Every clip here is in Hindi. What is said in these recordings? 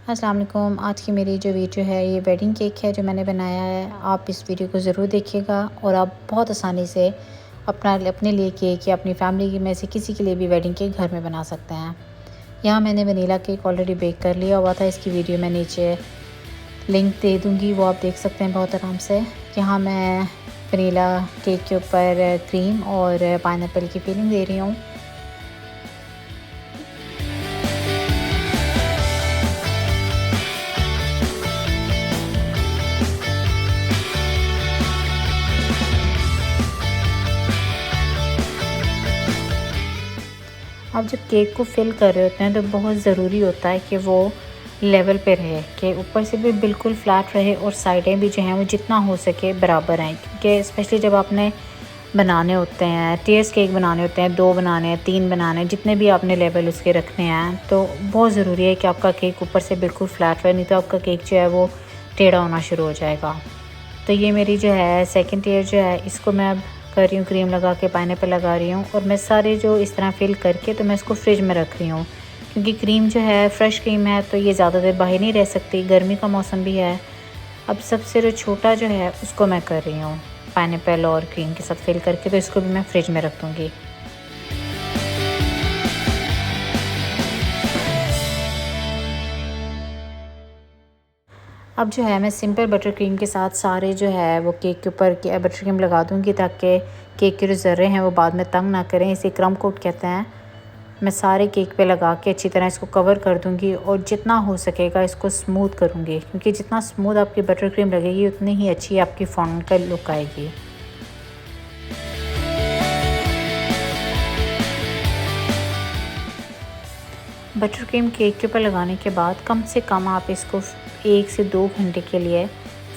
अस्सलाम वालेकुम। आज की मेरी जो वीडियो है ये वेडिंग केक है जो मैंने बनाया है। आप इस वीडियो को ज़रूर देखिएगा और आप बहुत आसानी से अपने लिए केक या अपनी फैमिली में से किसी के लिए भी वेडिंग केक घर में बना सकते हैं। यहाँ मैंने वनीला केक ऑलरेडी बेक कर लिया हुआ था। इसकी वीडियो मैं नीचे लिंक दे दूँगी, वो आप देख सकते हैं बहुत आराम से। यहाँ मैं वनीला केक के ऊपर क्रीम और पाइनएप्पल की फिलिंग दे रही हूँ। आप जब केक को फिल कर रहे होते हैं तो बहुत ज़रूरी होता है कि वो लेवल पे रहे, कि ऊपर से भी बिल्कुल फ्लैट रहे और साइडें भी जो हैं वो जितना हो सके बराबर हैं। क्योंकि स्पेशली जब आपने बनाने होते हैं, टीयर्स केक बनाने होते हैं, 2 बनाने हैं, 3 बनाने हैं, जितने भी आपने लेवल उसके रखने हैं, तो बहुत ज़रूरी है कि आपका केक ऊपर से बिल्कुल फ्लैट रहे, नहीं तो आपका केक जो है वो टेढ़ा होना शुरू हो जाएगा। तो ये मेरी जो है सेकंड टियर जो है, इसको मैं अब कर रही हूँ क्रीम लगा के, पाइनएप्पल लगा रही हूँ और मैं सारे जो इस तरह फिल करके तो मैं इसको फ्रिज में रख रही हूँ। क्योंकि क्रीम जो है फ्रेश क्रीम है तो ये ज़्यादा देर बाहर नहीं रह सकती, गर्मी का मौसम भी है। अब सबसे जो छोटा जो है उसको मैं कर रही हूँ पाइनएप्पल और क्रीम के साथ फिल करके, तो इसको भी मैं फ्रिज में रख दूँगी। अब जो है मैं सिंपल बटर क्रीम के साथ सारे जो है वो केक के ऊपर बटर क्रीम लगा दूँगी, ताकि केक के जो ज़र्रे हैं वो बाद में तंग ना करें। इसे क्रम कोट कहते हैं। मैं सारे केक पे लगा के अच्छी तरह इसको कवर कर दूँगी और जितना हो सकेगा इसको स्मूथ करूँगी, क्योंकि जितना स्मूथ आपकी बटर क्रीम लगेगी उतनी ही अच्छी आपकी फॉन्डेंट का लुक आएगी। बटर क्रीम केक के ऊपर लगाने के बाद कम से कम आप इसको 1 से 2 घंटे के लिए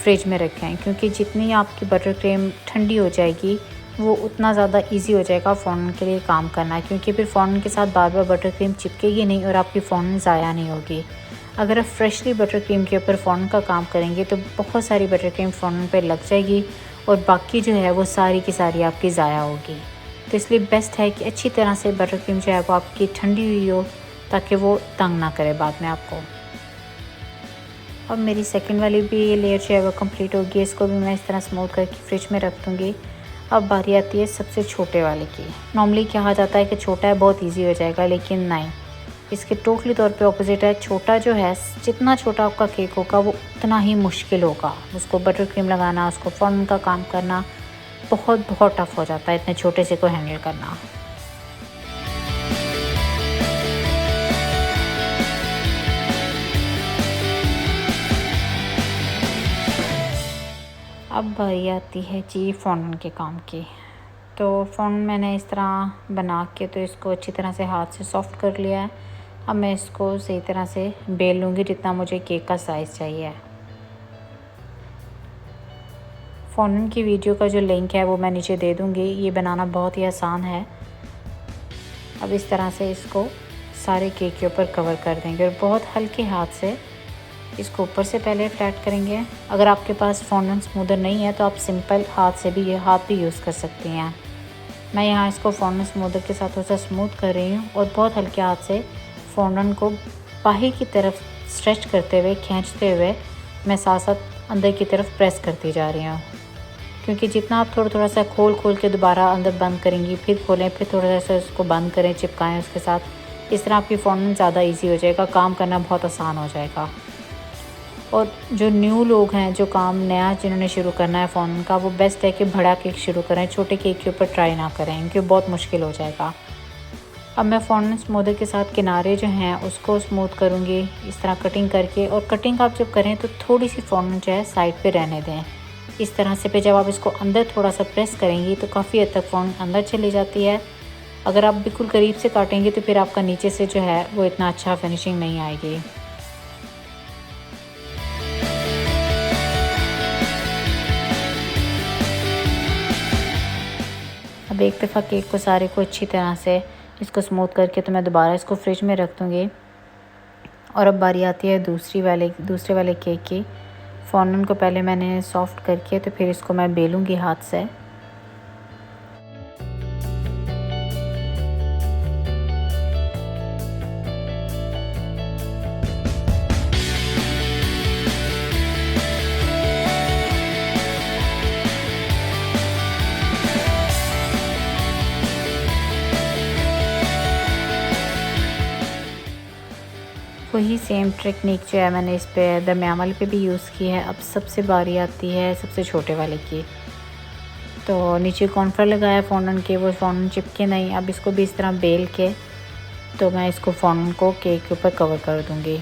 फ्रिज में रखें, क्योंकि जितनी आपकी बटर क्रीम ठंडी हो जाएगी वो उतना ज़्यादा इजी हो जाएगा फ़ॉन्डेंट के लिए काम करना, क्योंकि फिर फ़ॉन्डेंट के साथ बार बार बटर क्रीम चिपकेगी नहीं और आपकी फ़ॉन्डेंट ज़ाया नहीं होगी। अगर आप फ्रेशली बटर क्रीम के ऊपर फ़ॉन्डेंट का काम करेंगे तो बहुत सारी बटर क्रीम फ़ॉन्डेंट पर लग जाएगी और बाकी जो है वो सारी की सारी आपकी ज़ाया होगी। तो इसलिए बेस्ट है कि अच्छी तरह से बटर क्रीम जो है वो आपकी ठंडी हुई हो, ताकि वो तंग ना करे बाद में आपको। अब मेरी सेकंड वाली भी ये लेयर जो है वो कंप्लीट होगी। इसको भी मैं इस तरह स्मूथ करके फ्रिज में रख दूँगी। अब बारी आती है सबसे छोटे वाले की। नॉर्मली कहा जाता है कि छोटा है बहुत इजी हो जाएगा, लेकिन नहीं, इसके टोटली तौर पे ऑपोजिट है। छोटा जो है, जितना छोटा आपका केक होगा वो उतना ही मुश्किल होगा। उसको बटर क्रीम लगाना, उसको फॉर्मेट का काम करना बहुत बहुत टफ़ हो जाता है, इतने छोटे से को हैंडल करना। अब बारी आती है जी फॉन्डेंट के काम की। तो फॉन्डेंट मैंने इस तरह बना के तो इसको अच्छी तरह से हाथ से सॉफ़्ट कर लिया है। अब मैं इसको सही तरह से बेल लूँगी जितना मुझे केक का साइज़ चाहिए। फॉन्डेंट की वीडियो का जो लिंक है वो मैं नीचे दे दूँगी। ये बनाना बहुत ही आसान है। अब इस तरह से इसको सारे केक के ऊपर कवर कर देंगे और बहुत हल्के हाथ से इसको ऊपर से पहले फ्लैट करेंगे। अगर आपके पास फॉन्डेंट स्मूदर नहीं है तो आप सिंपल हाथ से भी यूज़ कर सकती हैं। मैं यहाँ इसको फॉन्डेंट स्मूदर के साथ थोड़ा सा स्मूथ कर रही हूँ और बहुत हल्के हाथ से फॉन्डेंट को बाहर की तरफ स्ट्रेच करते हुए, खींचते हुए मैं साथ साथ अंदर की तरफ प्रेस करती जा रही हूँ। क्योंकि जितना आप थोड़ा थोड़ा सा खोल के दोबारा अंदर बंद करेंगी, फिर खोलें, फिर थोड़ा सा उसको बंद करें, चिपकाएँ उसके साथ, इस तरह आपकी फॉन्डेंट ज़्यादा ईजी हो जाएगा, काम करना बहुत आसान हो जाएगा। और जो न्यू लोग हैं, जो काम नया जिन्होंने शुरू करना है फ़ॉन्डेंट का, वो बेस्ट है कि बड़ा केक शुरू करें, छोटे केक के ऊपर ट्राई ना करें, क्योंकि बहुत मुश्किल हो जाएगा। अब मैं फॉन्डेंट स्मूदर के साथ किनारे जो हैं उसको स्मूथ करूँगी इस तरह कटिंग करके। और कटिंग आप जब करें तो थोड़ी सी फॉन्डेंट जो है साइड पे रहने दें इस तरह से। फिर जब आप इसको अंदर थोड़ा सा प्रेस करेंगी तो काफ़ी हद तक फॉन्डेंट अंदर चली जाती है। अगर आप बिल्कुल करीब से काटेंगे तो फिर आपका नीचे से जो है वो इतना अच्छा फिनिशिंग नहीं आएगी। अब एक दफ़ा केक को सारे को अच्छी तरह से इसको स्मूथ करके तो मैं दोबारा इसको फ्रिज में रख दूँगी। और अब बारी आती है दूसरे वाले केक की। फॉन्डेंट को पहले मैंने सॉफ़्ट करके तो फिर इसको मैं बेलूँगी हाथ से। वही सेम टेक्निक जो है मैंने इस पे दरमियान वाले पे भी यूज़ की है। अब सबसे बारी आती है सबसे छोटे वाले की। तो नीचे कॉर्नफ्लोर लगाया फ़ोंडेंट के, वो फ़ोंडेंट चिपके नहीं। अब इसको भी इस तरह बेल के तो मैं इसको फ़ोंडेंट को केक के ऊपर कवर कर दूँगी।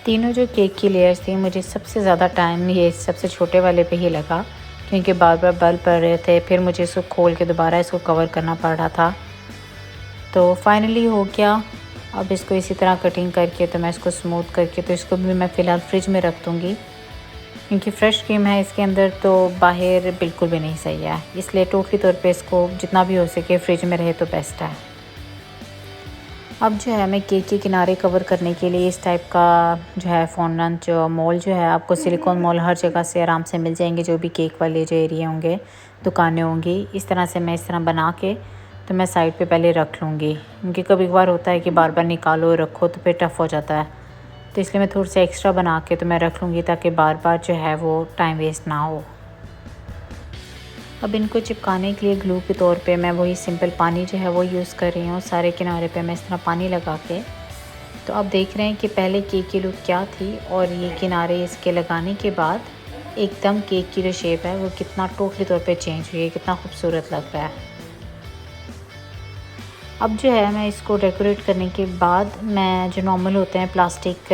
तीनों जो केक की लेयर्स थी, मुझे सबसे ज़्यादा टाइम ये सबसे छोटे वाले पे ही लगा, क्योंकि बार बार बल्ब पड़ रहे थे। फिर मुझे इसको खोल के दोबारा इसको कवर करना पड़ रहा था। तो फाइनली हो गया। अब इसको इसी तरह कटिंग करके तो मैं इसको स्मूथ करके तो इसको भी मैं फ़िलहाल फ्रिज में रख दूँगी, क्योंकि फ़्रेश क्रीम है इसके अंदर तो बाहर बिल्कुल भी नहीं सही है। इसलिए टोटली तौर पे इसको जितना भी हो सके फ्रिज में रहे तो बेस्ट है। अब जो है मैं केक के किनारे कवर करने के लिए इस टाइप का जो है फ़ोंडेंट जो मोल जो है, आपको सिलिकॉन मोल हर जगह से आराम से मिल जाएंगे, जो भी केक वाले जो एरिया होंगे, दुकानें होंगी। इस तरह से मैं इस तरह बना के तो मैं साइड पे पहले रख लूँगी, क्योंकि कभी कभार होता है कि बार बार निकालो रखो तो फिर टफ़ हो जाता है। तो इसलिए मैं थोड़ा सा एक्स्ट्रा बना के तो मैं रख लूँगी, ताकि बार बार जो है वो टाइम वेस्ट ना हो। अब इनको चिपकाने के लिए ग्लू के तौर पे मैं वही सिंपल पानी जो है वो यूज़ कर रही हूँ। सारे किनारे पे मैं इस तरह पानी लगा के, तो आप देख रहे हैं कि पहले केक की लुक क्या थी और ये किनारे इसके लगाने के बाद एकदम केक की जो शेप है वो कितना टोटली तौर पे चेंज हुई है, कितना खूबसूरत लग रहा है। अब जो है मैं इसको डेकोरेट करने के बाद मैं जो नॉर्मल होते हैं प्लास्टिक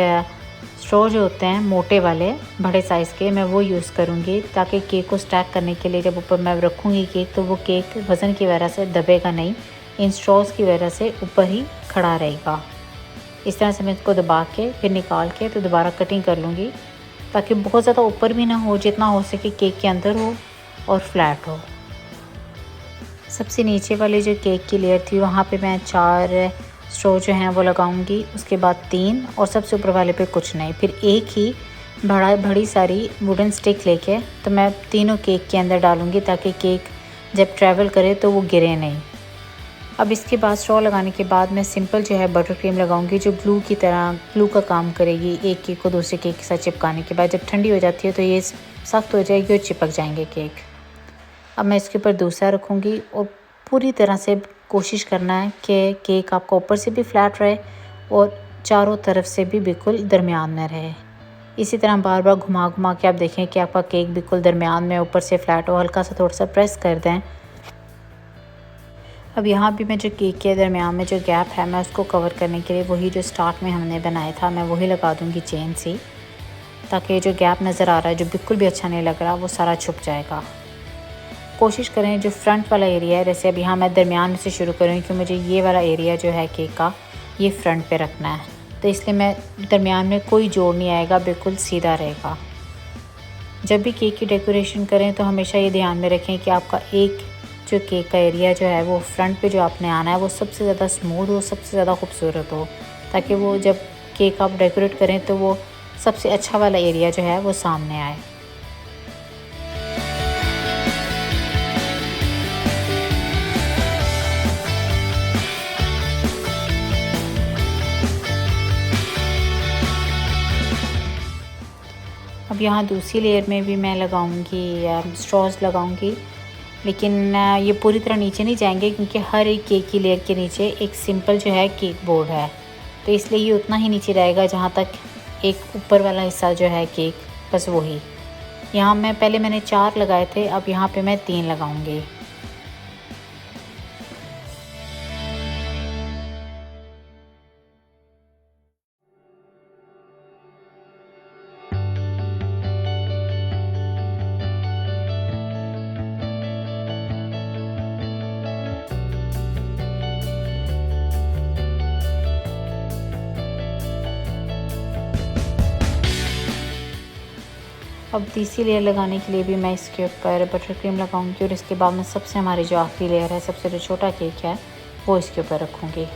स्ट्रॉ जो होते हैं मोटे वाले बड़े साइज़ के, मैं वो यूज़ करूँगी, ताकि केक को स्टैक करने के लिए जब ऊपर मैं रखूँगी केक तो वो केक वज़न की वजह से दबेगा नहीं, इन स्ट्रॉस की वजह से ऊपर ही खड़ा रहेगा। इस तरह से मैं इसको दबा के फिर निकाल के तो दोबारा कटिंग कर लूँगी, ताकि बहुत ज़्यादा ऊपर भी ना हो, जितना हो सके केक के अंदर हो और फ्लैट हो। सबसे नीचे वाले जो केक की लेयर थी वहाँ पे मैं 4 स्ट्रॉ जो हैं वो लगाऊंगी, उसके बाद 3 और सबसे ऊपर वाले पे कुछ नहीं। फिर एक ही बड़ी सारी वुडन स्टिक लेके तो मैं तीनों केक के अंदर डालूंगी, ताकि केक जब ट्रैवल करे तो वो गिरे नहीं। अब इसके बाद स्ट्रॉ लगाने के बाद मैं सिंपल जो है बटर क्रीम लगाऊंगी, जो ग्लू की तरह ग्लू का काम करेगी। एक केक को दूसरे केक के साथ चिपकाने के बाद जब ठंडी हो जाती है तो ये सख्त हो जाएगी और चिपक जाएंगे केक। अब मैं इसके ऊपर दूसरा रखूँगी और पूरी तरह से कोशिश करना है कि केक आपका ऊपर से भी फ्लैट रहे और चारों तरफ से भी बिल्कुल दरमियान में रहे। इसी तरह बार बार घुमा घुमा के आप देखें कि आपका केक बिल्कुल दरमियान में ऊपर से फ्लैट हो। हल्का सा थोड़ा सा प्रेस कर दें। अब यहाँ भी मैं जो केक के दरमियान में जो गैप है मैं उसको कवर करने के लिए वही जो स्टार्ट में हमने बनाया था मैं वही लगा दूँगी चेन सी, ताकि जो गैप नज़र आ रहा है जो बिल्कुल भी अच्छा नहीं लग रहा वो सारा छुप जाएगा। कोशिश करें जो फ्रंट वाला एरिया है, जैसे अब यहाँ मैं दरमियान से शुरू करूँ कि मुझे ये वाला एरिया जो है केक का ये फ्रंट पे रखना है, तो इसलिए मैं दरमियान में कोई जोड़ नहीं आएगा, बिल्कुल सीधा रहेगा। जब भी केक की डेकोरेशन करें तो हमेशा ये ध्यान में रखें कि आपका एक जो केक का एरिया जो है वो फ्रंट पे जो आपने आना है वो सबसे ज़्यादा स्मूथ हो, सबसे ज़्यादा खूबसूरत हो, ताकि वो जब केक आप डेकोरेट करें तो वो सबसे अच्छा वाला एरिया जो है वो सामने आए। अब यहाँ दूसरी लेयर में भी मैं लगाऊंगी स्ट्रॉस लगाऊंगी, लेकिन ये पूरी तरह नीचे नहीं जाएंगे, क्योंकि हर एक केक की लेयर के नीचे एक सिंपल जो है केक बोर्ड है, तो इसलिए ये उतना ही नीचे रहेगा जहाँ तक एक ऊपर वाला हिस्सा जो है केक, बस वही। यहाँ मैंने 4 लगाए थे, अब यहाँ पे मैं 3 लगाऊंगी। अब तीसरी लेयर लगाने के लिए भी मैं इसके ऊपर बटर क्रीम लगाऊंगी और इसके बाद मैं सबसे हमारी जो आखिरी लेयर है, सबसे जो छोटा केक है वो इसके ऊपर रखूँगी।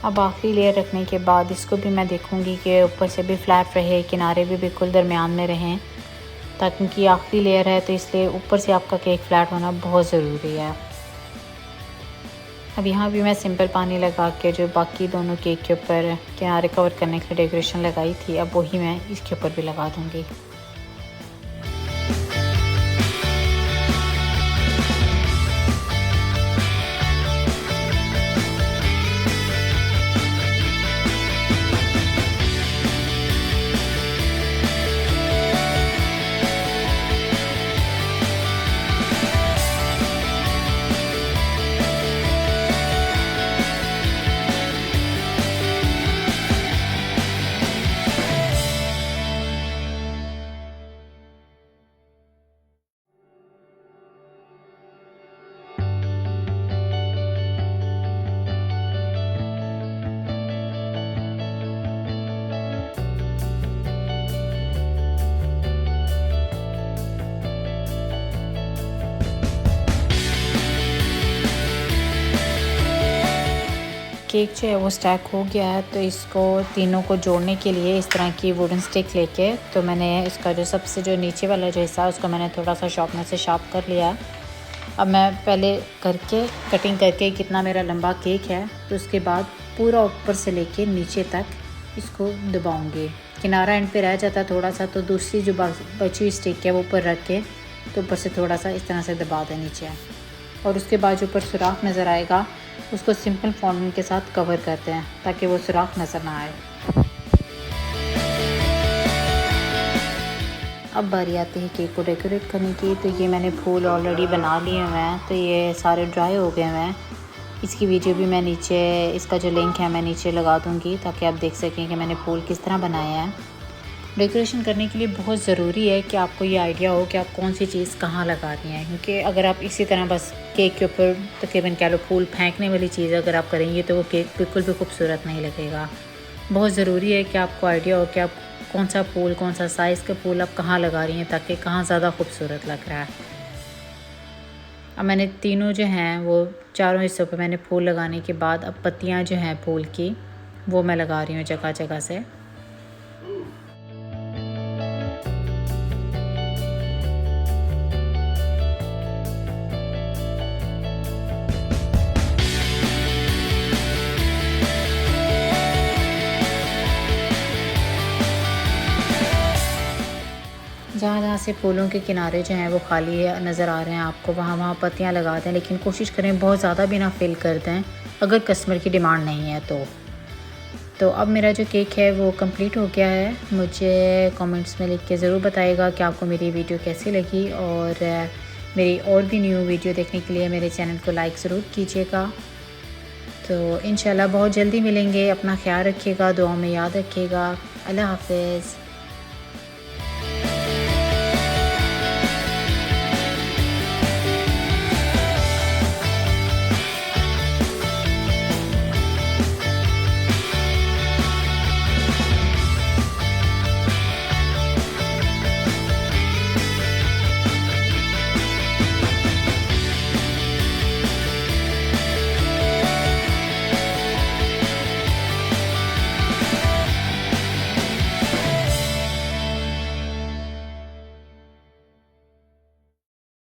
अब आखिरी लेयर रखने के बाद इसको भी मैं देखूंगी कि ऊपर से भी फ्लैट रहे, किनारे भी बिल्कुल दरमियान में रहें, ताकि कि आखिरी लेयर है तो इसलिए ऊपर से आपका केक फ्लैट होना बहुत ज़रूरी है। अब यहाँ भी मैं सिंपल पानी लगा के जो बाकी दोनों केक के ऊपर किनारे कवर करने के लिए डेकोरेशन लगाई थी, अब वही मैं इसके ऊपर भी लगा दूँगी। केक जो है वो स्टैक हो गया है, तो इसको तीनों को जोड़ने के लिए इस तरह की वुडन स्टिक लेके तो मैंने इसका जो सबसे जो नीचे वाला जो हिस्सा है उसको मैंने थोड़ा सा शार्पनर से शार्प कर लिया। अब मैं पहले करके कटिंग करके कितना मेरा लंबा केक है, तो उसके बाद पूरा ऊपर से लेके नीचे तक इसको दबाऊँगी। किनारा एंड पे रह जाता है थोड़ा सा, तो दूसरी जो बची हुई स्टिक है वो ऊपर रख के तो ऊपर से थोड़ा सा इस तरह से दबा दें नीचे, और उसके बाद जो ऊपर सुराख नज़र आएगा उसको सिंपल फॉन्डेंट के साथ कवर करते हैं ताकि वो सुराख नज़र ना आए। अब बारी आती है केक को डेकोरेट करने की। तो ये मैंने फूल ऑलरेडी बना लिए हुए हैं, तो ये सारे ड्राई हो गए हुए हैं। इसकी वीडियो भी मैं नीचे, इसका जो लिंक है मैं नीचे लगा दूँगी ताकि आप देख सकें कि मैंने फूल किस तरह बनाए हैं। डेकोरेशन करने के लिए बहुत ज़रूरी है कि आपको ये आइडिया हो कि आप कौन सी चीज़ कहाँ लगा रही हैं, क्योंकि अगर आप इसी तरह बस केक के ऊपर तकरीबन कह लो फूल फेंकने वाली चीज़ अगर आप करेंगे तो वो केक बिल्कुल भी खूबसूरत नहीं लगेगा। बहुत ज़रूरी है कि आपको आइडिया हो कि आप कौन सा फूल, कौन सा साइज़ का फूल आप कहाँ लगा रही हैं ताकि कहाँ ज़्यादा खूबसूरत लग रहा है। अब मैंने तीनों जो हैं वो चारों हिस्सों पर मैंने फूल लगाने के बाद अब पत्तियाँ जो हैं फूल की वो मैं लगा रही हूँ जगह जगह से। जहाँ जहाँ से फूलों के किनारे जो हैं वो खाली नज़र आ रहे हैं आपको, वहाँ वहाँ पत्तियाँ लगा दें, लेकिन कोशिश करें बहुत ज़्यादा भी ना फिल कर दें अगर कस्टमर की डिमांड नहीं है तो अब मेरा जो केक है वो कंप्लीट हो गया है। मुझे कमेंट्स में लिख के ज़रूर बताइएगा कि आपको मेरी वीडियो कैसी लगी, और मेरी और भी न्यू वीडियो देखने के लिए मेरे चैनल को लाइक ज़रूर कीजिएगा। तो इंशाल्लाह बहुत जल्दी मिलेंगे। अपना ख्याल रखिएगा, दुआ में याद रखिएगा। अल्लाह हाफ़िज़।